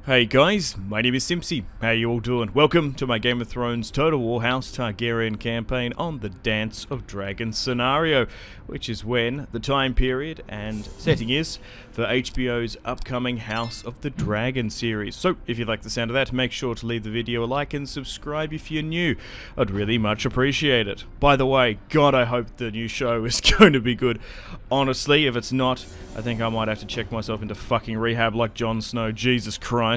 Hey guys, my name is Simpzy. How you all doing? Welcome to my Game of Thrones Total War House Targaryen campaign on the Dance of Dragons scenario, which is when the time period and setting is for HBO's upcoming House of the Dragon series. So, if you like the sound of that, make sure to leave the video a like and subscribe if you're new. I'd really much appreciate it. By the way, God, I hope the new show is going to be good. Honestly, if it's not, I think I might have to check myself into fucking rehab like Jon Snow. Jesus Christ.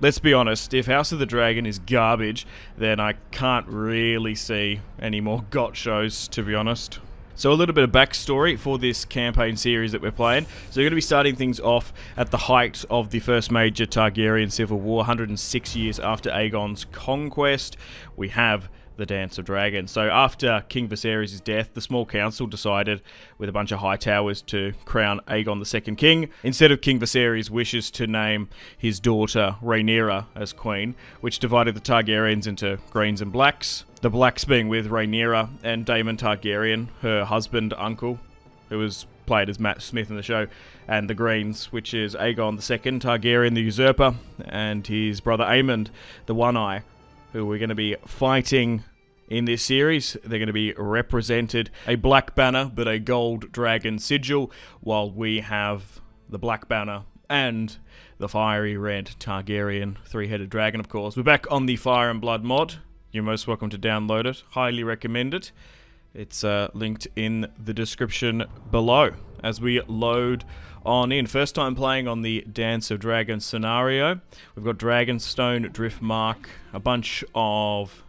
Let's be honest, if House of the Dragon is garbage, then I can't really see any more GOT shows, to be honest. So a little bit of backstory for this campaign series that we're playing. So we're going to be starting things off at the height of the first major Targaryen civil war, 106 years after Aegon's conquest. We have the Dance of Dragons. So after King Viserys' death, the small council decided, with a bunch of high towers, to crown Aegon the second king. Instead of King Viserys' wishes to name his daughter Rhaenyra as queen, which divided the Targaryens into greens and blacks. The blacks being with Rhaenyra and Daemon Targaryen, her husband, uncle, who was played as Matt Smith in the show, and the greens, which is Aegon the second Targaryen, the usurper, and his brother Aemond, the One-Eye, who we're going to be fighting in this series. They're going to be represented a black banner but a gold dragon sigil, while we have the black banner and the fiery red Targaryen three-headed dragon, of course. We're back on the Fire and Blood mod. You're most welcome to download it. Highly recommend it. It's linked in the description below as we load on in. First time playing on the Dance of Dragons scenario. We've got Dragonstone, Driftmark, a bunch of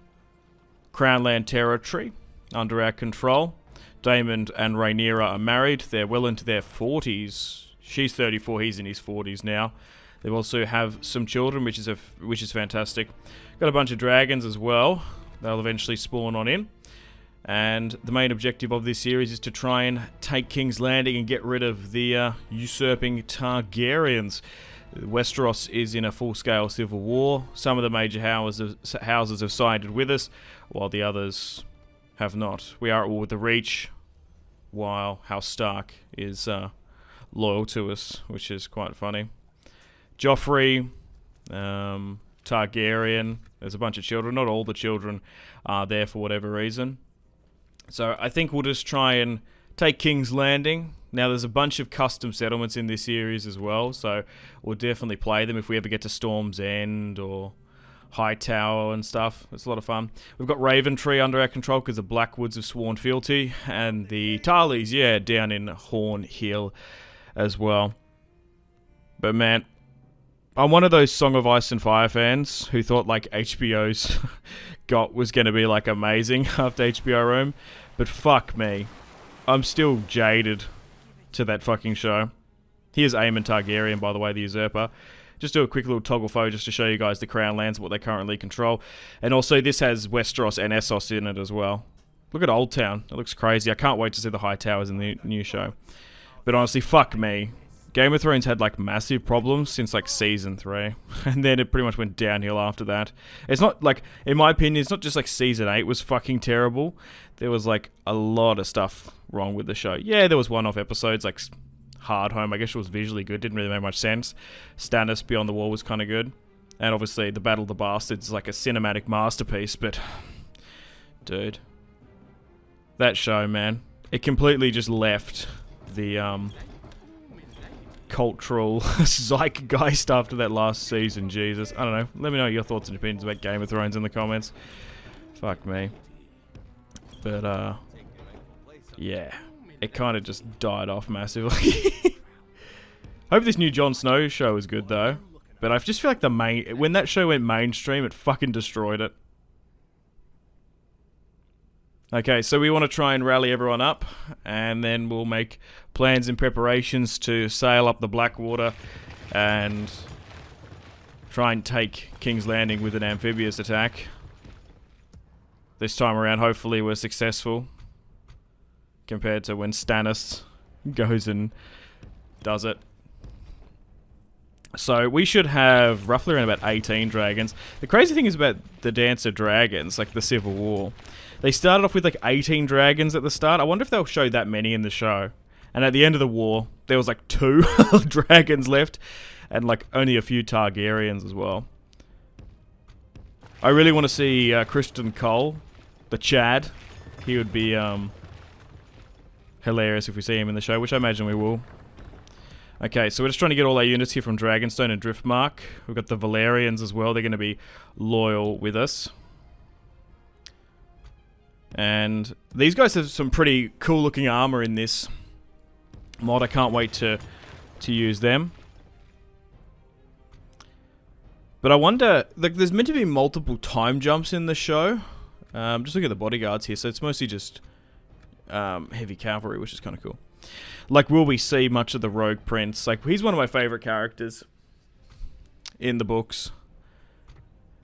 Crownland territory under our control. Daemon and Rhaenyra are married. They're well into their 40s. She's 34, he's in his 40s now. They also have some children, which is fantastic. Got a bunch of dragons as well. They'll eventually spawn on in. And the main objective of this series is to try and take King's Landing and get rid of the usurping Targaryens. Westeros is in a full-scale civil war. Some of the major houses have sided with us, while the others have not. We are at war with the Reach, while House Stark is loyal to us, which is quite funny. Joffrey, Targaryen, there's a bunch of children. Not all the children are there for whatever reason. So I think we'll just try and take King's Landing. Now there's a bunch of custom settlements in this series as well, so we'll definitely play them if we ever get to Storm's End or Hightower and stuff. It's a lot of fun. We've got Raventree under our control because the Blackwoods have sworn fealty, and the Tarleys, yeah, down in Horn Hill as well. But man, I'm one of those Song of Ice and Fire fans who thought like HBO's GOT was going to be like amazing after HBO Rome, but fuck me, I'm still jaded to that fucking show. Here's Aemond Targaryen, by the way, the usurper. Just do a quick little toggle photo just to show you guys the Crown lands, what they currently control. And also this has Westeros and Essos in it as well. Look at Old Town. It looks crazy. I can't wait to see the High Towers in the new show. But honestly, fuck me. Game of Thrones had like massive problems since like season 3, and then it pretty much went downhill after that. It's not like, in my opinion, it's not just like season 8 was fucking terrible. There was like a lot of stuff wrong with the show. Yeah, there was one-off episodes like Hardhome. I guess it was visually good, didn't really make much sense. Stannis Beyond the Wall was kind of good, and obviously the Battle of the Bastards is like a cinematic masterpiece. But dude, that show, man, it completely just left the cultural zeitgeist after that last season. Jesus, I don't know. Let me know your thoughts and opinions about Game of Thrones in the comments. Fuck me. But yeah, it kind of just died off massively. Hope this new Jon Snow show is good though. But I just feel like when that show went mainstream, it fucking destroyed it. Okay, so we want to try and rally everyone up, and then we'll make plans and preparations to sail up the Blackwater and try and take King's Landing with an amphibious attack. This time around, hopefully we're successful, compared to when Stannis goes and does it. So we should have roughly around about 18 dragons. The crazy thing is about the Dance of Dragons, like the Civil War, they started off with like 18 dragons at the start. I wonder if they'll show that many in the show. And at the end of the war, there was like 2 dragons left. And like only a few Targaryens as well. I really want to see Kristen Cole, the Chad. He would be hilarious if we see him in the show, which I imagine we will. Okay, so we're just trying to get all our units here from Dragonstone and Driftmark. We've got the Valerians as well. They're going to be loyal with us. And these guys have some pretty cool looking armor in this mod. I can't wait to use them. But I wonder, like, there's meant to be multiple time jumps in the show. Just look at the bodyguards here. So it's mostly just heavy cavalry, which is kind of cool. Like, will we see much of the Rogue Prince? Like, he's one of my favorite characters in the books.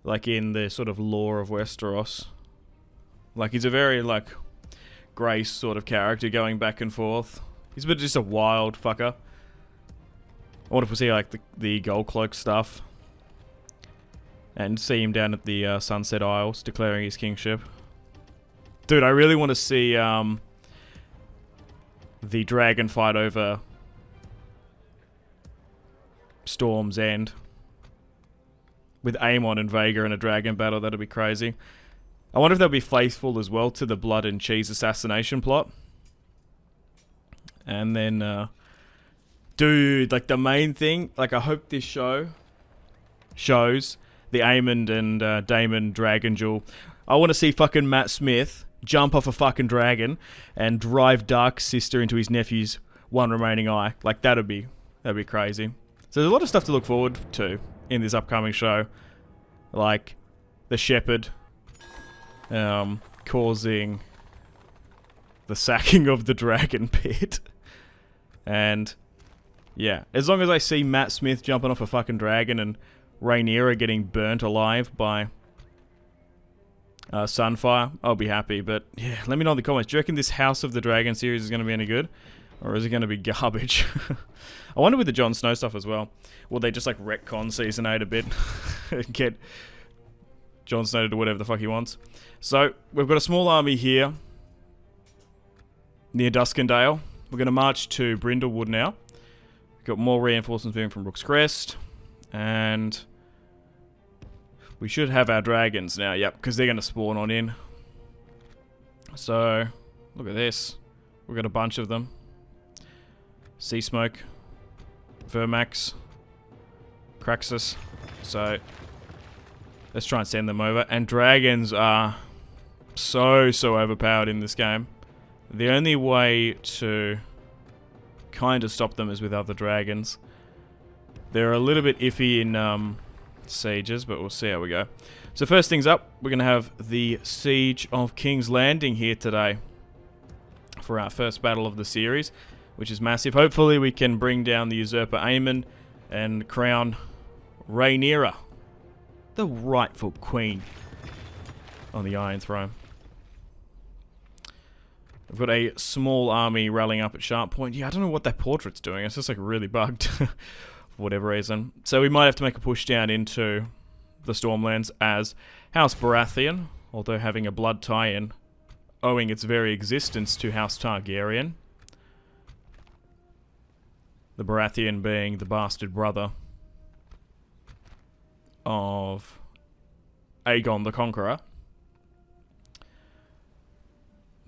Like, in the sort of lore of Westeros. Like, he's a very, like, Grace sort of character going back and forth. He's a bit just a wild fucker. I wonder if we see, like, the Gold Cloak stuff. And see him down at the Sunset Isles declaring his kingship. Dude, I really want to see the dragon fight over Storm's End. With Aemon and Vhagar in a dragon battle, that'd be crazy. I wonder if they'll be faithful as well to the blood and cheese assassination plot. And then, dude, like the main thing, like I hope this show shows the Aemond and Daemon dragon duel. I want to see fucking Matt Smith jump off a fucking dragon and drive Dark Sister into his nephew's one remaining eye. Like that'd be crazy. So there's a lot of stuff to look forward to in this upcoming show, like the Shepherd causing the sacking of the dragon pit, and yeah, as long as I see Matt Smith jumping off a fucking dragon and Rhaenyra getting burnt alive by Sunfire, I'll be happy. But yeah, let me know in the comments. Do you reckon this House of the Dragon series is going to be any good? Or is it going to be garbage? I wonder with the Jon Snow stuff as well. Will they just like retcon Season 8 a bit? And get Jon Snow to do whatever the fuck he wants. So, we've got a small army here. Near Duskendale. We're going to march to Brindlewood now. We've got more reinforcements moving from Rook's Crest. And we should have our dragons now, yep, because they're going to spawn on in. So, look at this. We've got a bunch of them. Sea Smoke, Vermax, Craxus. So, let's try and send them over. And dragons are so overpowered in this game. The only way to kind of stop them is with other dragons. They're a little bit iffy in sieges, but we'll see how we go. So first things up, we're going to have the Siege of King's Landing here today for our first battle of the series, which is massive. Hopefully we can bring down the usurper Aemon and crown Rhaenyra, the rightful queen, on the Iron Throne. We've got a small army rallying up at Sharp Point. Yeah, I don't know what that portrait's doing. It's just like really bugged for whatever reason. So we might have to make a push down into the Stormlands as House Baratheon, although having a blood tie-in, owing its very existence to House Targaryen. The Baratheon being the bastard brother of Aegon the Conqueror.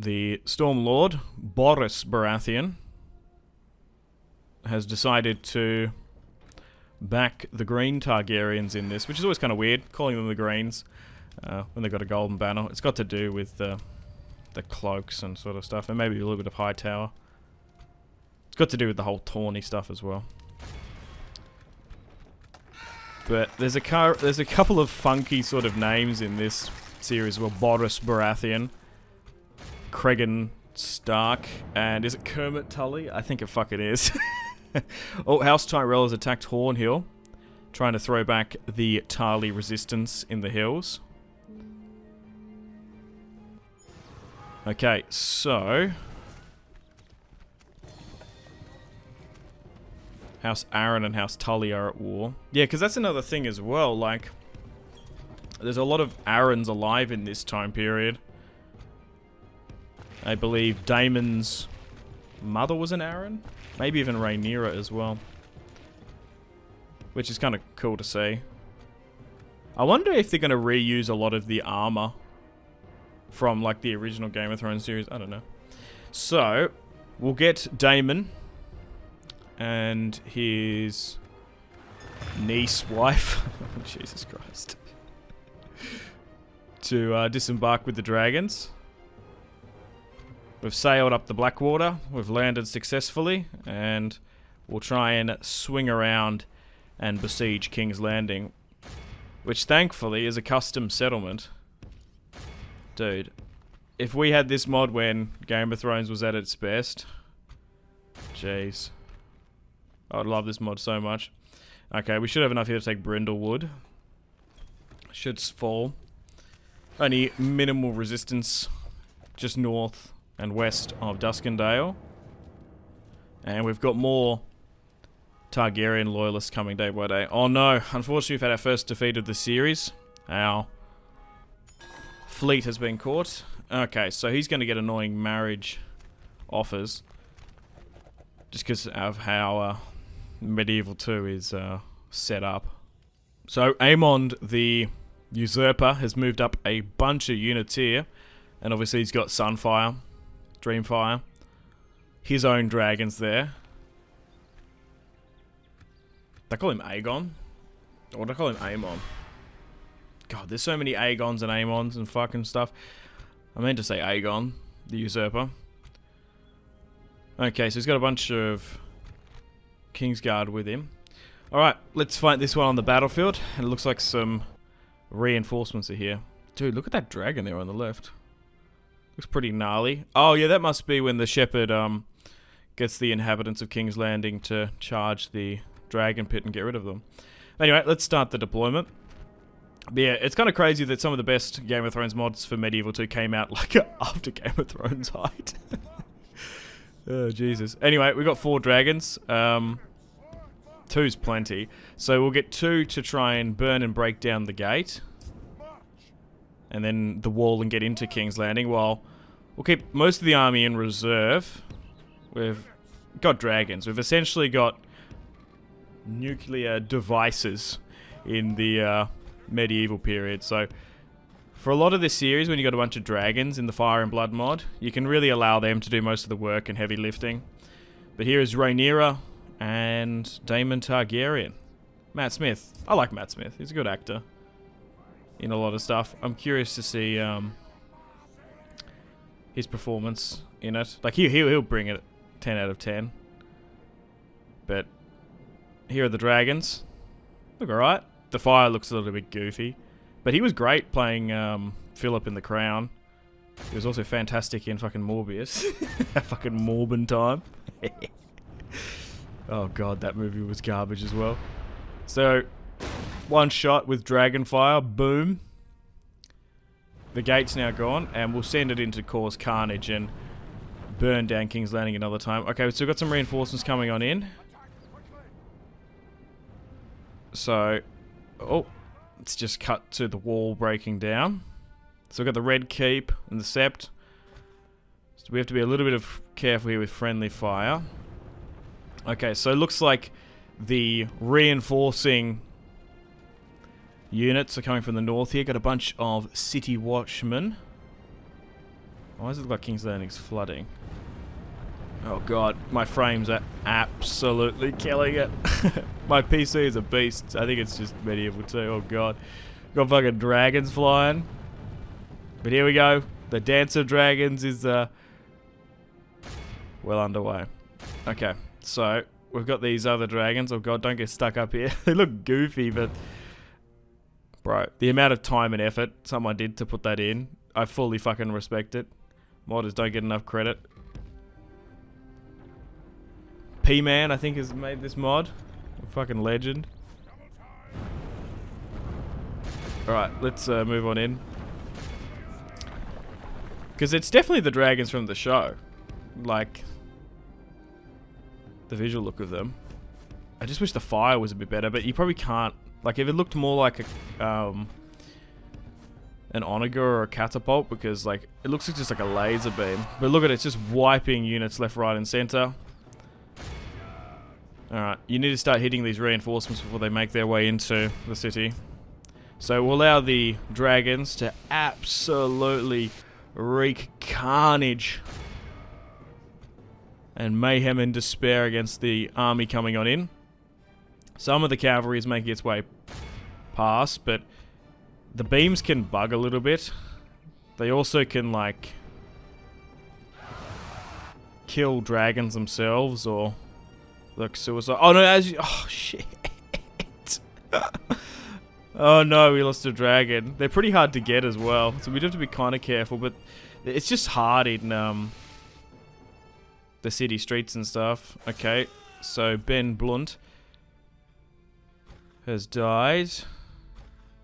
The Stormlord, Boris Baratheon, has decided to back the Green Targaryens in this, which is always kind of weird, calling them the Greens when they've got a golden banner. It's got to do with the cloaks and sort of stuff, and maybe a little bit of Hightower. It's got to do with the whole tawny stuff as well. But there's a couple of funky sort of names in this series. Well, Boris Baratheon, Cregan Stark, and is it Kermit Tully? I think it fucking is. Oh, House Tyrell has attacked Hornhill, trying to throw back the Tarly resistance in the hills. Okay, so House Aaron and House Tully are at war. Yeah, because that's another thing as well, like, there's a lot of Aarons alive in this time period. I believe Daemon's mother was an Aaron. Maybe even Rhaenyra as well. which is kind of cool to see. I wonder if they're going to reuse a lot of the armor from like the original Game of Thrones series. I don't know. So, we'll get Daemon and his niece, wife, Jesus Christ, to disembark with the dragons. We've sailed up the Blackwater, we've landed successfully, and we'll try and swing around and besiege King's Landing, which thankfully is a custom settlement. Dude, if we had this mod when Game of Thrones was at its best, jeez. I'd love this mod so much. Okay, we should have enough here to take Brindlewood. Should fall. Only minimal resistance just north and west of Duskendale. And we've got more Targaryen loyalists coming day by day. Oh no, unfortunately we've had our first defeat of the series. Our fleet has been caught. Okay, so he's going to get annoying marriage offers. Just because of how Medieval 2 is set up. So Aemond the Usurper has moved up a bunch of units here. And obviously he's got Sunfire, Dreamfire, his own dragons there. They call him Aegon? Or do I call him Aemon? God, there's so many Aegons and Aemons and fucking stuff. I meant to say Aegon, the Usurper. Okay, so he's got a bunch of Kingsguard with him. Alright, let's fight this one on the battlefield. And it looks like some reinforcements are here. Dude, look at that dragon there on the left. Looks pretty gnarly. Oh yeah, that must be when the shepherd gets the inhabitants of King's Landing to charge the dragon pit and get rid of them. Anyway, let's start the deployment. But yeah, it's kind of crazy that some of the best Game of Thrones mods for Medieval 2 came out like after Game of Thrones height. Oh, Jesus. Anyway, we got 4 dragons. 2's plenty. So we'll get 2 to try and burn and break down the gate. And then the wall and get into King's Landing. While we'll keep most of the army in reserve. We've got dragons. We've essentially got nuclear devices in the medieval period. So for a lot of this series, when you got a bunch of dragons in the Fire and Blood mod, you can really allow them to do most of the work and heavy lifting. But here is Rhaenyra and Daemon Targaryen. Matt Smith. I like Matt Smith. He's a good actor in a lot of stuff. I'm curious to see his performance in it. Like he'll bring it 10 out of 10. But here are the dragons. Look alright. The fire looks a little bit goofy. But he was great playing Philip in The Crown. He was also fantastic in fucking Morbius. Fucking Morbin time. Oh god, that movie was garbage as well. So, one shot with Dragonfire, boom. The gate's now gone, and we'll send it in to cause carnage and burn down King's Landing another time. Okay, so we've got some reinforcements coming on in. So, oh, let's just cut to the wall breaking down. So we've got the Red Keep and the Sept. So we have to be a little bit careful here with friendly fire. Okay, so it looks like the reinforcing units are coming from the north here. Got a bunch of city watchmen. Why does it look like King's Landing's flooding? Oh god, my frames are absolutely killing it. My PC is a beast. I think it's just Medieval 2. Oh god. Got fucking dragons flying. But here we go. The Dance of Dragons is well underway. Okay, so we've got these other dragons. Oh god, don't get stuck up here. They look goofy, but bro, the amount of time and effort someone did to put that in, I fully fucking respect it. Modders don't get enough credit. P-Man, I think, has made this mod. A fucking legend. Alright, let's move on in. Because it's definitely the dragons from the show. Like, the visual look of them. I just wish the fire was a bit better, but you probably can't. Like, if it looked more like a, an onager or a catapult, because, like, it looks just like a laser beam. But look at it, it's just wiping units left, right, and center. Alright, you need to start hitting these reinforcements before they make their way into the city. So we'll allow the dragons to absolutely wreak carnage and mayhem and despair against the army coming on in. Some of the cavalry is making its way past, but the beams can bug a little bit. They also can, like, kill dragons themselves or look suicide. Oh no, oh shit. Oh no, we lost a dragon. They're pretty hard to get as well, so we'd have to be kind of careful, but it's just hard in the city streets and stuff. Okay, so Ben Blunt has died.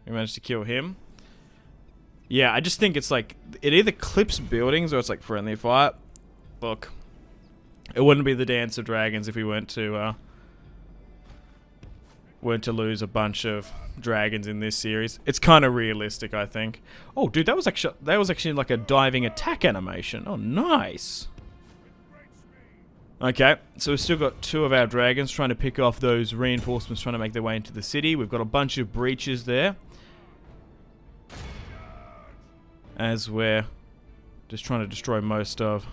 We managed to kill him. Yeah, I just think it's like, it either clips buildings or it's like friendly fire. Look, it wouldn't be the Dance of Dragons if we weren't to lose a bunch of dragons in this series. It's kind of realistic, I think. Oh, dude, that was actually like a diving attack animation. Oh, nice. Okay, so we've still got 2 of our dragons trying to pick off those reinforcements trying to make their way into the city. We've got a bunch of breaches there, as we're just trying to destroy most of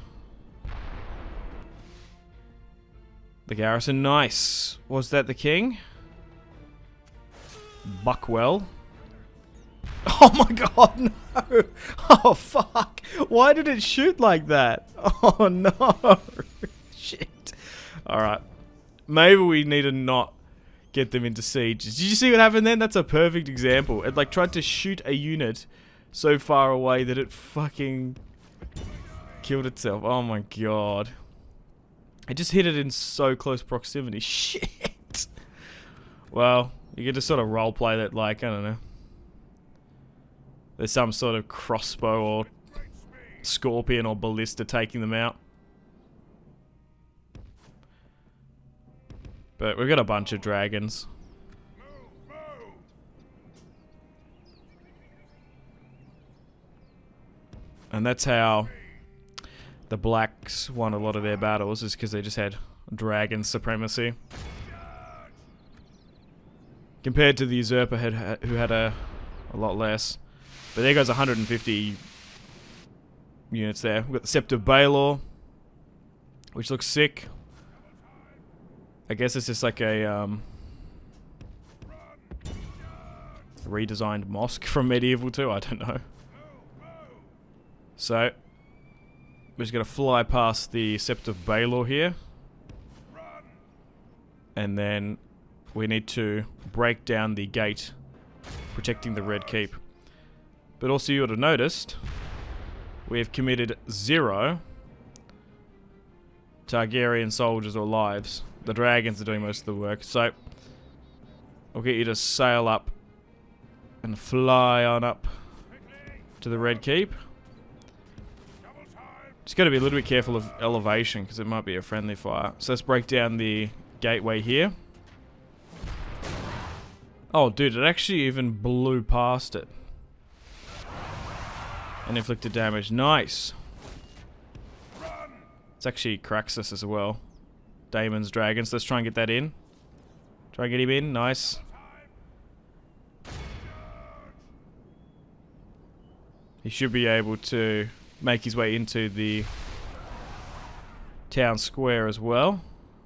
the garrison. Nice. Was that the king? Buckwell. Oh my god, no! Oh fuck! Why did it shoot like that? Oh no! Shit. Alright. Maybe we need to not get them into siege. Did you see what happened then? That's a perfect example. It like tried to shoot a unit so far away that it fucking killed itself. Oh my god. I just hit it in so close proximity. Shit. Well, you get to sort of roleplay that, like, I don't know, there's some sort of crossbow or scorpion or ballista taking them out. But we've got a bunch of dragons. And that's how the Blacks won a lot of their battles, is because they just had dragon supremacy. Compared to the Usurper who had a lot less. But there goes 150 units there. We've got the Sept of Baelor, which looks sick. I guess it's just like a redesigned mosque from Medieval 2, I don't know. So, we're just going to fly past the Sept of Baelor here. And then we need to break down the gate protecting the Red Keep. But also you would have noticed we have committed 0 Targaryen soldiers or lives. The dragons are doing most of the work. So I'll get you to sail up and fly on up to the Red Keep. Just got to be a little bit careful of elevation because it might be a friendly fire. So let's break down the gateway here. Oh, dude, it actually even blew past it. And inflicted damage. Nice. It's actually Craxus as well. Daemon's dragons. Let's try and get that in. Try and get him in. Nice. He should be able to make his way into the town square as well.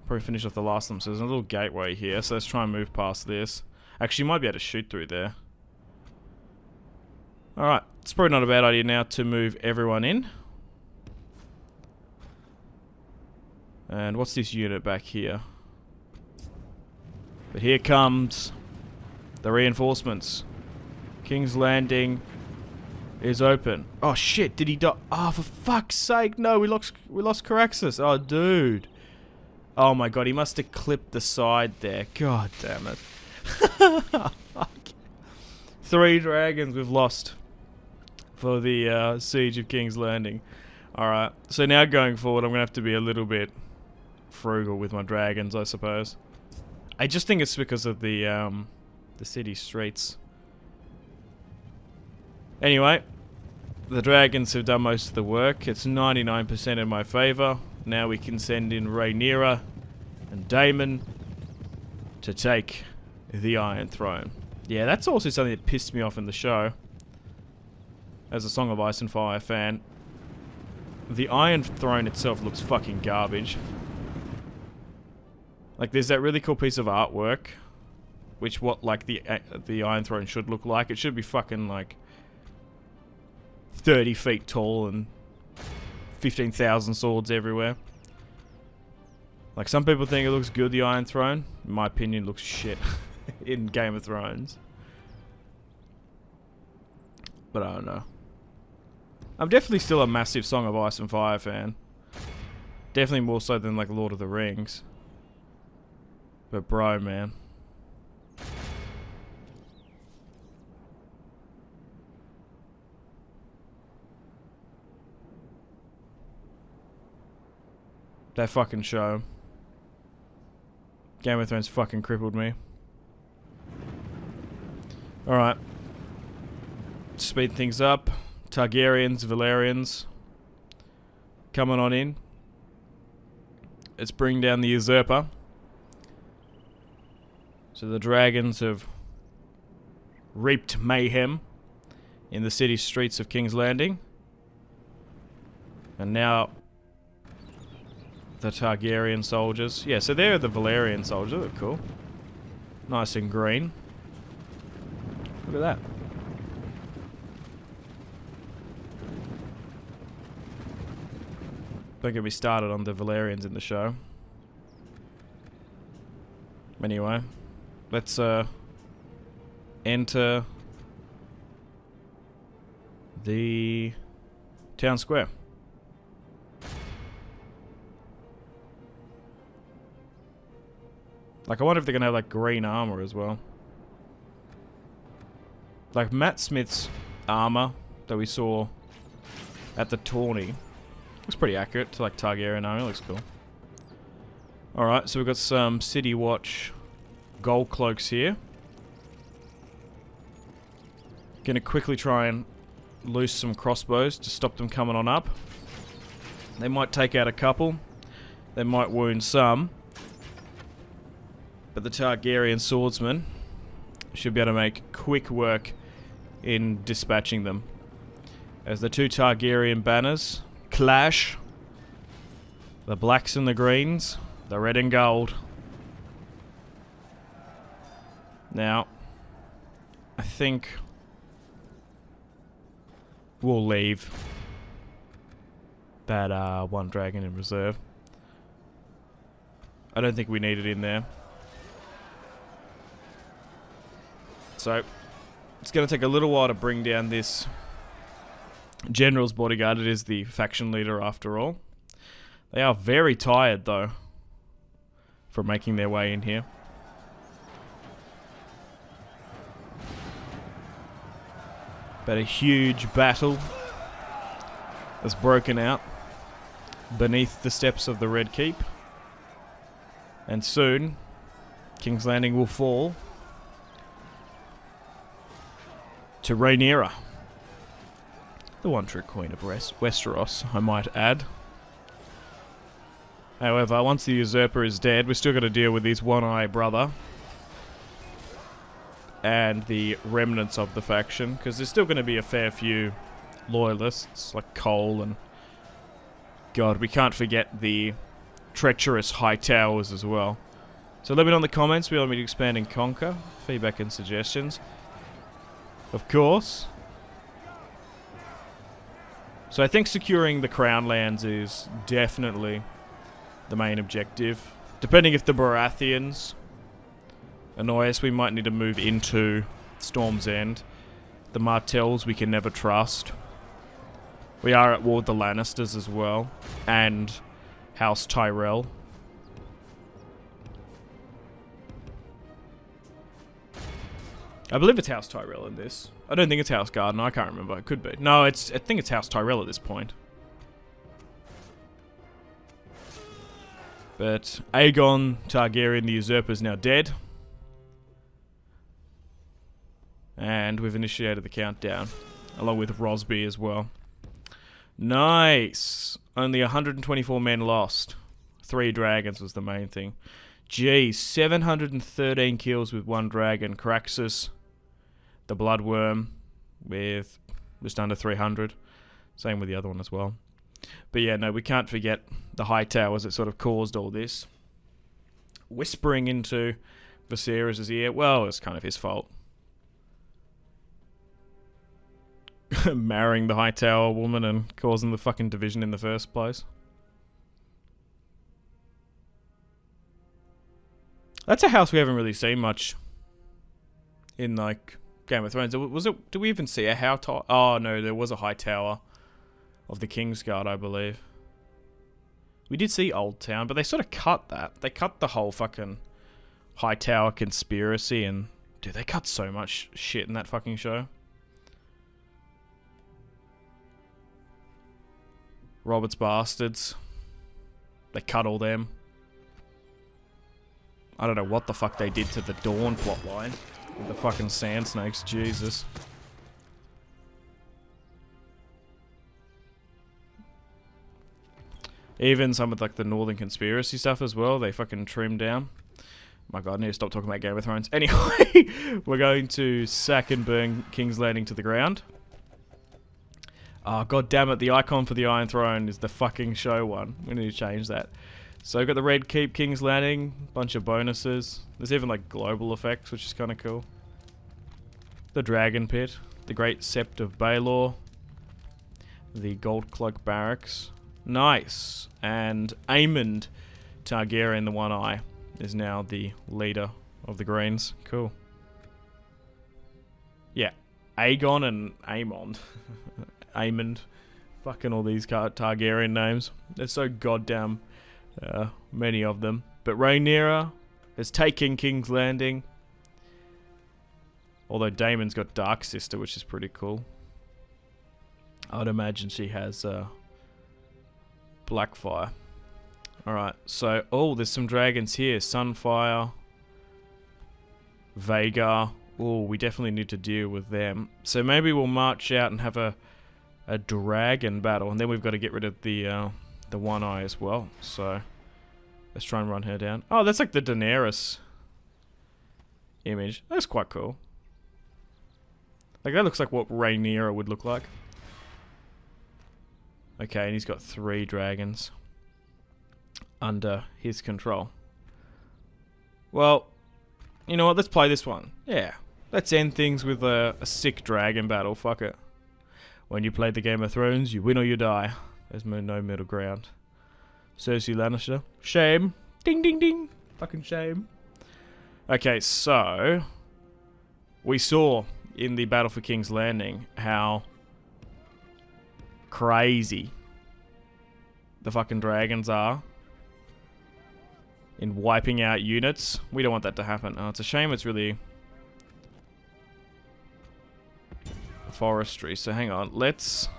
Probably finish off the last of them. So there's a little gateway here. So let's try and move past this. Actually, you might be able to shoot through there. Alright. It's probably not a bad idea now to move everyone in. And what's this unit back here? But here comes the reinforcements. King's Landing is open. Oh shit, did he die? Oh, for fuck's sake, no, we lost Caraxus. Oh, dude. Oh my god, he must have clipped the side there. God damn it. Fuck. 3 dragons we've lost for the siege of King's Landing. Alright, so now going forward, I'm going to have to be a little bit frugal with my dragons, I suppose. I just think it's because of the city streets. Anyway, the dragons have done most of the work. It's 99% in my favour. Now we can send in Rhaenyra and Daemon to take the Iron Throne. Yeah, that's also something that pissed me off in the show. As a Song of Ice and Fire fan, the Iron Throne itself looks fucking garbage. Like, there's that really cool piece of artwork, which like the Iron Throne should look like. It should be fucking like 30 feet tall and 15,000 swords everywhere. Like, some people think it looks good, the Iron Throne. In my opinion, it looks shit in Game of Thrones. But I don't know. I'm definitely still a massive Song of Ice and Fire fan. Definitely more so than, like, Lord of the Rings. But bro, man. That fucking show. Game of Thrones fucking crippled me. Alright. Speed things up. Targaryens, Valerians. Coming on in. Let's bring down the Usurper. So the dragons have reaped mayhem in the city streets of King's Landing. And now the Targaryen soldiers. Yeah, so they're the Valerian soldiers. They're cool. Nice and green. Look at that. Don't get me started on the Valerians in the show. Anyway, let's enter the town square. Like, I wonder if they're gonna have, like, green armor as well. Like, Matt Smith's armor that we saw at the tourney looks pretty accurate to, like, Targaryen armor. Looks cool. Alright, so we've got some City Watch gold cloaks here. Gonna quickly try and loose some crossbows to stop them coming on up. They might take out a couple. They might wound some. But the Targaryen swordsmen should be able to make quick work in dispatching them. As the two Targaryen banners clash. The blacks and the greens. The red and gold. Now, I think we'll leave that one dragon in reserve. I don't think we need it in there. So, it's going to take a little while to bring down this general's bodyguard. It is the faction leader after all. They are very tired though from making their way in here. But a huge battle has broken out beneath the steps of the Red Keep. And soon, King's Landing will fall to Rhaenyra, the one true queen of Westeros, I might add. However, once the Usurper is dead, we're still got to deal with his one-eye brother and the remnants of the faction, because there's still going to be a fair few loyalists, like Cole and... God, we can't forget the treacherous High Towers as well. So let me know in the comments, we want me to expand and conquer, feedback and suggestions. Of course. So I think securing the Crown Lands is definitely the main objective. Depending if the Baratheons annoy us, we might need to move into Storm's End. The Martells we can never trust. We are at war with the Lannisters as well. And House Tyrell. I believe it's House Tyrell in this. I don't think it's House Garden. I can't remember. It could be. No, I think it's House Tyrell at this point. But Aegon Targaryen the Usurper is now dead. And we've initiated the countdown. Along with Rosby as well. Nice! Only 124 men lost. 3 dragons was the main thing. Geez, 713 kills with one dragon. Caraxus, the Bloodworm, with just under 300. Same with the other one as well. But yeah, no, we can't forget the High Towers that sort of caused all this. Whispering into Viserys' ear. Well, it's kind of his fault. Marrying the High Tower woman and causing the fucking division in the first place. That's a house we haven't really seen much in, like, Game of Thrones. Was it? Did we even see a House Tower? Oh, no, there was a High Tower of the Kingsguard, I believe. We did see Old Town, but they sort of cut that. They cut the whole fucking High Tower conspiracy, and dude, they cut so much shit in that fucking show. Robert's bastards. They cut all them. I don't know what the fuck they did to the Dawn plotline with the fucking Sand Snakes. Jesus. Even some of like the Northern Conspiracy stuff as well, they fucking trimmed down. My god, I need to stop talking about Game of Thrones. Anyway, we're going to sack and burn King's Landing to the ground. Oh, god damn it, the icon for the Iron Throne is the fucking show one. We need to change that. So we've got the Red Keep, King's Landing, bunch of bonuses. There's even like global effects, which is kind of cool. The Dragon Pit, the Great Sept of Baelor, the Gold Cloak Barracks. Nice. And Aemond Targaryen, the One Eye, is now the leader of the Greens. Cool. Yeah, Aegon and Aemond. Aemond. Fucking all these Targaryen names. There's so goddamn many of them. But Rhaenyra is taking King's Landing. Although Daemon's got Dark Sister, which is pretty cool. I'd imagine she has Blackfire. Alright, so, oh, there's some dragons here. Sunfire. Vhagar. Oh, we definitely need to deal with them. So maybe we'll march out and have a dragon battle. And then we've got to get rid of the One Eye as well. So, let's try and run her down. Oh, that's like the Daenerys image. That's quite cool. Like, that looks like what Rhaenyra would look like. Okay, and he's got 3 dragons under his control. Well, you know what? Let's play this one. Yeah. Let's end things with a sick dragon battle. Fuck it. When you play the Game of Thrones, you win or you die. There's no middle ground. Cersei Lannister. Shame. Ding, ding, ding. Fucking shame. Okay, so we saw in the Battle for King's Landing how crazy the fucking dragons are in wiping out units. We don't want that to happen. Oh, it's a shame it's really forestry. So hang on, let's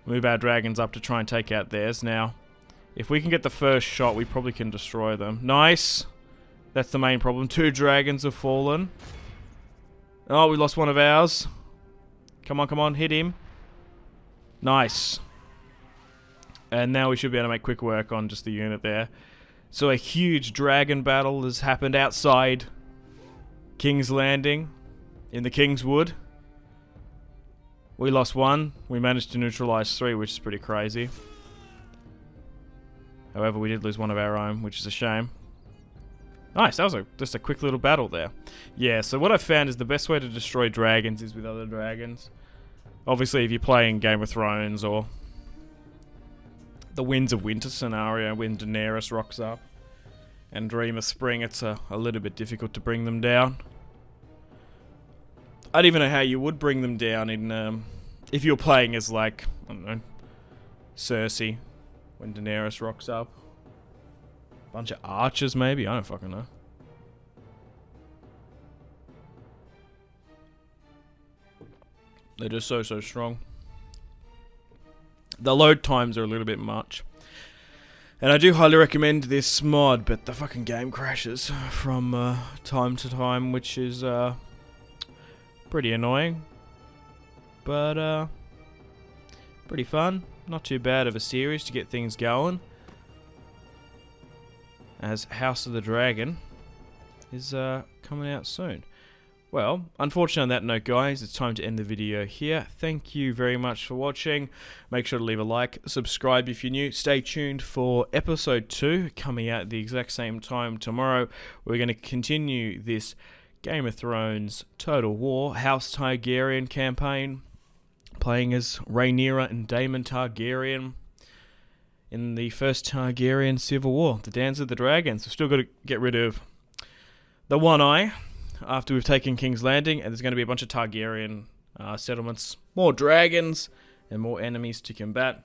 move our dragons up to try and take out theirs. Now, if we can get the first shot, we probably can destroy them. Nice. That's the main problem. 2 dragons have fallen. Oh, we lost one of ours. Come on, come on, hit him. Nice. And now we should be able to make quick work on just the unit there. So a huge dragon battle has happened outside King's Landing in the King's Wood. We lost 1. We managed to neutralize 3, which is pretty crazy. However, we did lose one of our own, which is a shame. Nice, that was just a quick little battle there. Yeah, so what I found is the best way to destroy dragons is with other dragons. Obviously, if you're playing Game of Thrones or the Winds of Winter scenario when Daenerys rocks up and Dream of Spring, it's a little bit difficult to bring them down. I don't even know how you would bring them down in if you're playing as, like, I don't know, Cersei when Daenerys rocks up. Bunch of archers maybe, I don't fucking know. They're just so strong. The load times are a little bit much. And I do highly recommend this mod, but the fucking game crashes from time to time, which is pretty annoying. But pretty fun. Not too bad of a series to get things going. as House of the Dragon is coming out soon. Well, unfortunately on that note, guys, it's time to end the video here. Thank you very much for watching. Make sure to leave a like, subscribe if you're new. Stay tuned for episode 2 coming out at the exact same time tomorrow. We're going to continue this Game of Thrones Total War House Targaryen campaign, playing as Rhaenyra and Daemon Targaryen in the first Targaryen Civil War, the Dance of the Dragons. We've still got to get rid of the One Eye after we've taken King's Landing, and there's going to be a bunch of Targaryen settlements, more dragons, and more enemies to combat.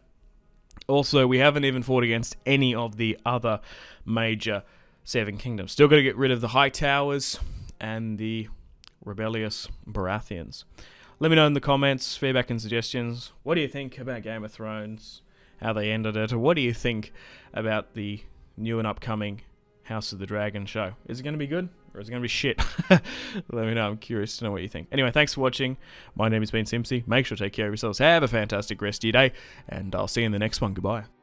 Also, we haven't even fought against any of the other major Seven Kingdoms. Still got to get rid of the High Towers and the rebellious Baratheons. Let me know in the comments, feedback and suggestions. What do you think about Game of Thrones? How they ended it? Or what do you think about the new and upcoming House of the Dragon show? Is it going to be good? Or is it going to be shit? Let me know. I'm curious to know what you think. Anyway, thanks for watching. My name has been Simpzy. Make sure to take care of yourselves. Have a fantastic rest of your day. And I'll see you in the next one. Goodbye.